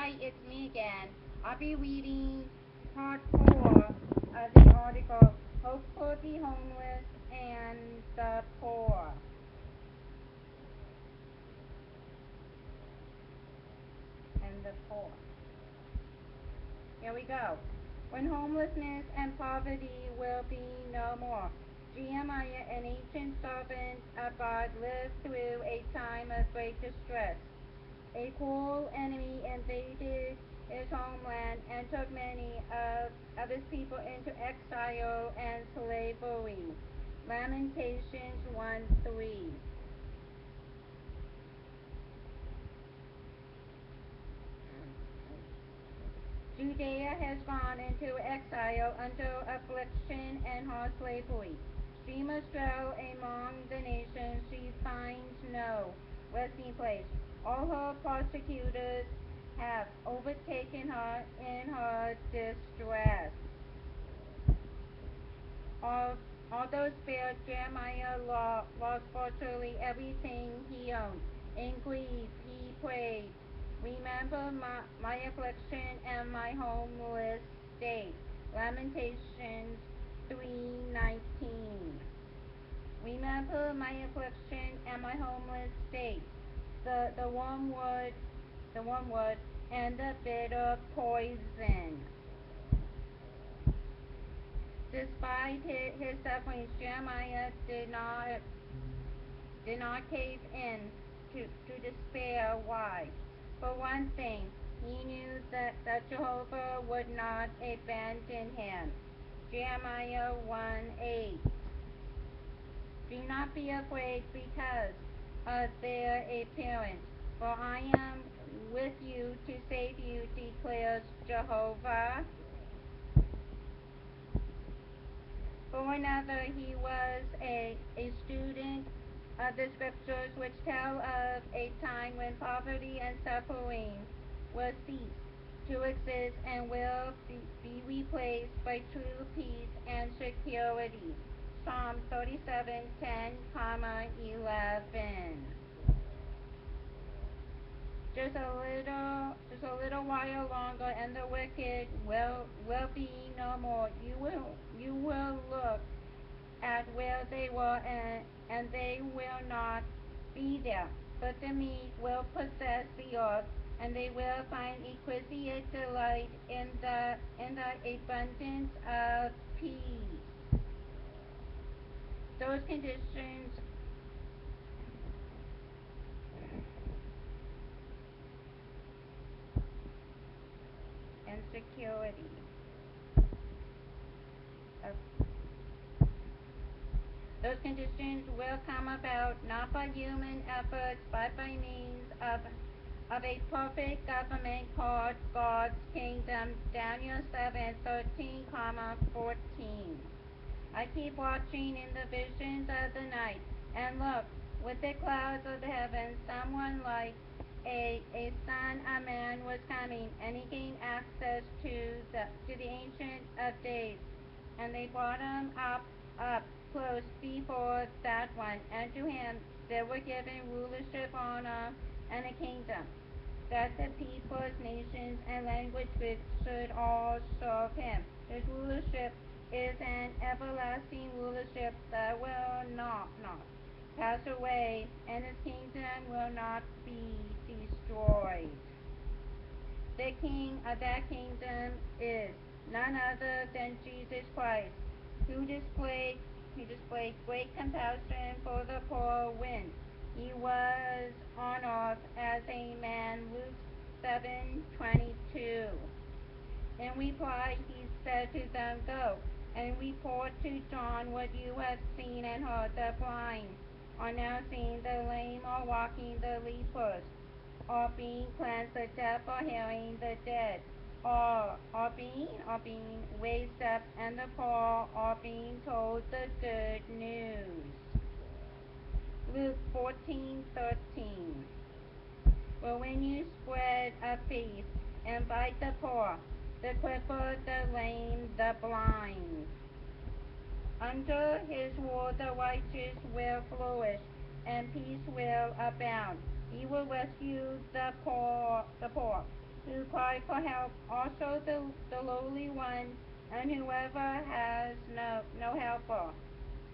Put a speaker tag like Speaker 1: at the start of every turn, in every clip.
Speaker 1: Hi, it's me again. I'll be reading part 4 of the article Hope for the Homeless and the Poor. And the poor. Here we go. When homelessness and poverty will be no more. Jeremiah, an ancient servant of God, lived through a time of great distress. A cruel enemy invaded his homeland and took many of his people into exile and slavery. Lamentations 1:3. Judea has gone into exile under affliction and hard slavery. She must dwell among the nations. She finds no resting place. All her persecutors have overtaken her in her distress. Although spared, Jeremiah lost virtually everything he owned. In grief, he prayed, "Remember my affliction and my homeless state." Lamentations 3:19. Remember my affliction and my homeless state. The wormwood, and the bitter poison. Despite his sufferings, Jeremiah did not cave in to despair. Why? For one thing, he knew that Jehovah would not abandon him. Jeremiah 1:8. Do not be afraid because of their appearance, for I am with you to save you, declares Jehovah. For another, he was a student of the scriptures, which tell of a time when poverty and suffering will cease to exist and will be replaced by true peace and security. Psalm 37:10-11. Just a little while longer, and the wicked will be no more. You will look at where they were, and they will not be there. But the meek will possess the earth, and they will find exquisite delight in the abundance of peace. Those conditions and security of Those conditions will come about not by human efforts, but by means of a perfect government called God's kingdom. Daniel 7:13, 14. I keep watching in the visions of the night, and look, with the clouds of the heavens, someone like a son of man was coming, and he gained access to the Ancient of Days. And they brought him up close before that one, and to him there were given rulership, honor, and a kingdom, that the peoples, nations, and languages should all serve him. His rulership is an everlasting rulership that will not pass away, and his kingdom will not be destroyed. The king of that kingdom is none other than Jesus Christ, who displayed great compassion for the poor when he was on earth as a man. Luke 7:22. In reply, he said to them, "Go and report to John what you have seen and heard. The blind are now seeing, the lame are walking, the lepers are being cleansed, the deaf are hearing, the dead are being raised up, and the poor are being told the good news." Luke 14:13. But when you spread a feast, invite the poor, the crippled, the lame, the blind. Under his rule the righteous will flourish, and peace will abound. He will rescue the poor, who cry for help, also the lowly ones, and whoever has no helper.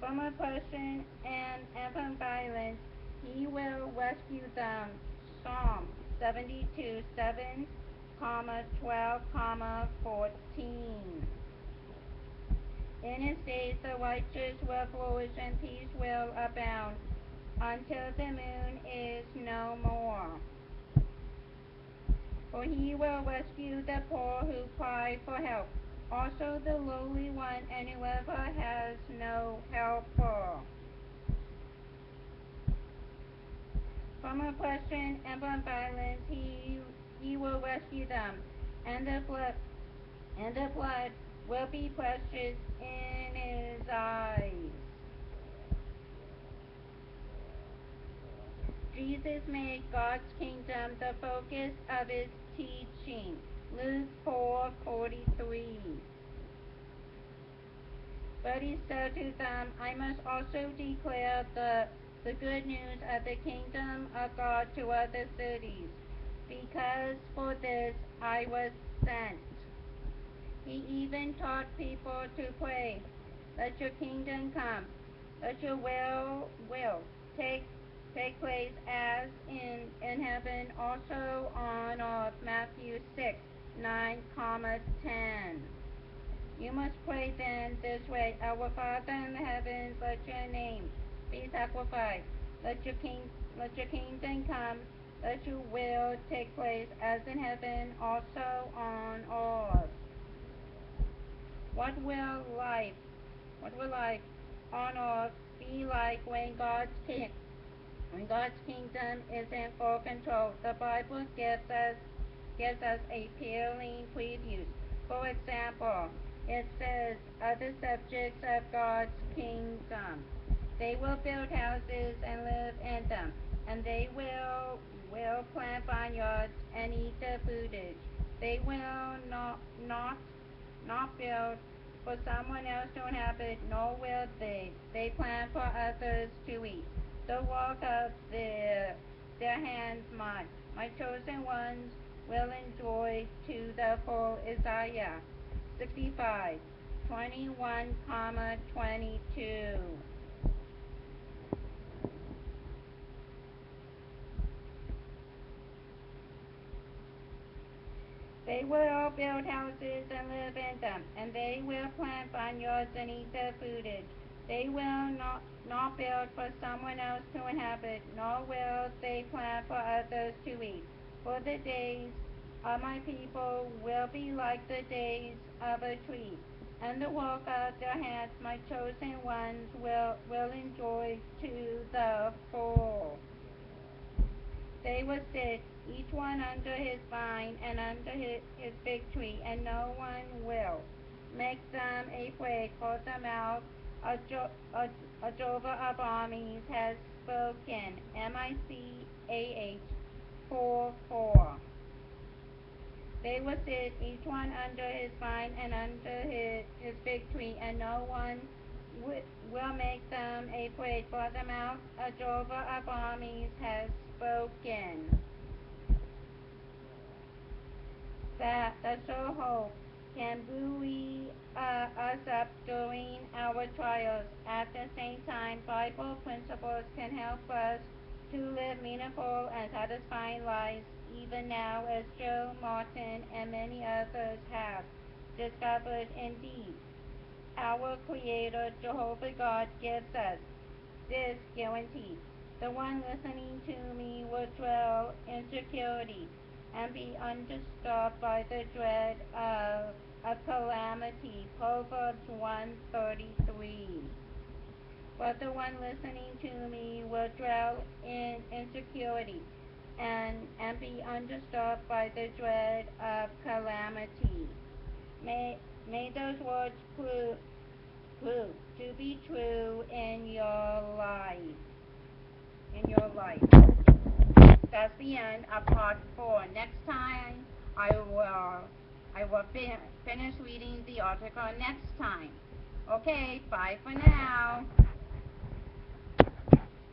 Speaker 1: From oppression and from violence, he will rescue them. Psalm 72, 7, 12, 14. In his days the righteous will flourish and peace will abound until the moon is no more. For he will rescue the poor who cry for help, also the lowly one and whoever has no helper. From oppression and from violence he will rescue them, and the blood will be precious in his eyes. Jesus made God's kingdom the focus of his teaching. Luke 4:43. But he said to them, I must also declare the good news of the kingdom of God to other cities, because for this I was sent. He even taught people to pray, let your kingdom come, let your will take place as in heaven, also on earth. Matthew 6:9, 10. You must pray then this way, Our Father in the heavens, let your name be sanctified. Let your kingdom come. Let your will take place as in heaven, also on earth. What will life on earth be like when God's kingdom is in full control? The Bible gives us a peeling preview. For example, it says, other subjects of God's kingdom. They will build houses and live in them, and they will plant vineyards and eat the fruitage. They will not build for someone else to inhabit, nor will they plant for others to eat. The work of their hands, my chosen ones will enjoy to the full. Isaiah 65:21, 22. They will build houses and live in them, and they will plant vineyards and eat the fruitage. They will not build for someone else to inhabit, nor will they plant for others to eat. For the days of my people will be like the days of a tree, and the work of their hands, my chosen ones will enjoy to the full. They will sit, each one under his vine and under his fig tree, and no one will make them afraid, for the mouth of Jehovah of armies has spoken. Micah 4:4. They will sit, each one under his vine and under his fig tree, and no one will make them afraid, for the mouth of Jehovah of armies has spoken. That the sure hope can buoy us up during our trials. At the same time, Bible principles can help us to live meaningful and satisfying lives even now, as Joe Martin and many others have discovered. Indeed, our Creator, Jehovah God, gives us this guarantee. The one listening to me will dwell in security and be undisturbed by the dread of calamity. Proverbs 1:33. But the one listening to me will dwell in security and be undisturbed by the dread of calamity. May those words prove to be true in your life. That's the end of part 4. Next time I will finish reading the article next time. Okay, bye for now.